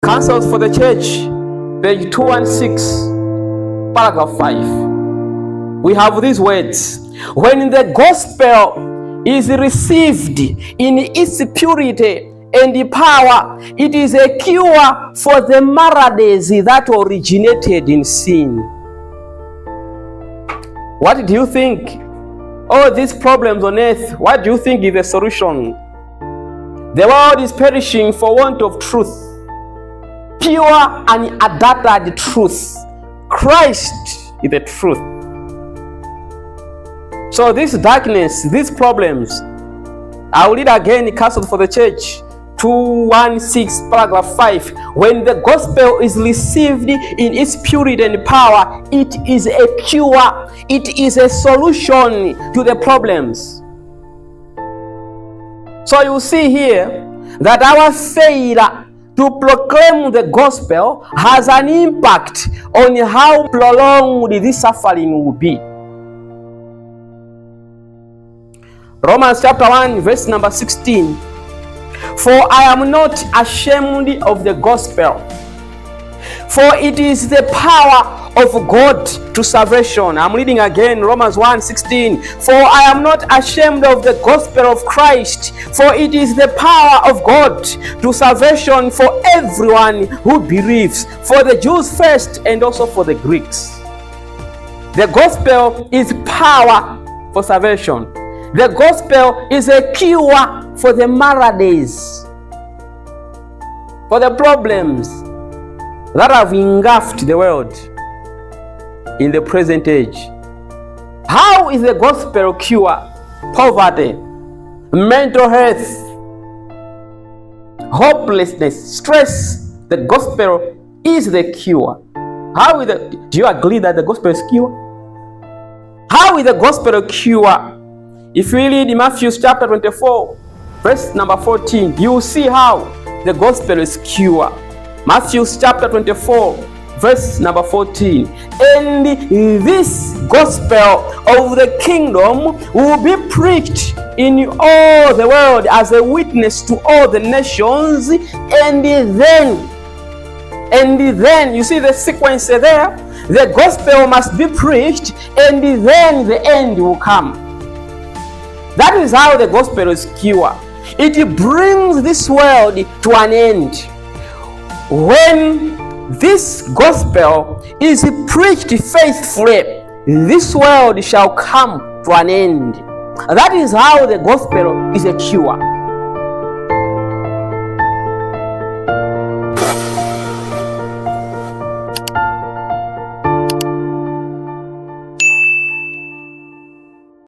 Counsels for the Church, page 216, paragraph 5. We have these words: when the gospel is received in its purity and power, it is a cure for the maladies that originated in sin. What do you think? All these problems on earth, what do you think is the solution? The world is perishing for want of truth, pure and unadulterated truth. Christ is the truth. So this darkness, these problems, I will read again, Counsel for the Church, 216, paragraph 5. When the gospel is received in its purity and power, it is a cure, it is a solution to the problems. So you see here that our failure to proclaim the gospel has an impact on how prolonged this suffering will be. Romans chapter 1, verse number 16. For I am not ashamed of the gospel, for it is the power of God to salvation. I'm reading again, Romans 1:16. For I am not ashamed of the gospel of Christ, for it is the power of God to salvation for everyone who believes, for the Jews first and also for the Greeks. The gospel is power for salvation. The gospel is a cure for the maladies, for the problems that have engulfed the world in the present age. How is the gospel cure poverty, mental health, hopelessness, stress? The gospel is the cure. How is do you agree that the gospel is cure? How is the gospel a cure? If we read Matthew chapter 24, verse number 14, you will see how the gospel is cure. Matthew chapter 24, verse number 14. And this gospel of the kingdom will be preached in all the world as a witness to all the nations, and then you see the sequence there. The gospel must be preached, and then the end will come. That is how the gospel is cure. It brings this world to an end. When this gospel is preached faithfully, this world shall come to an end. That is how the gospel is a cure.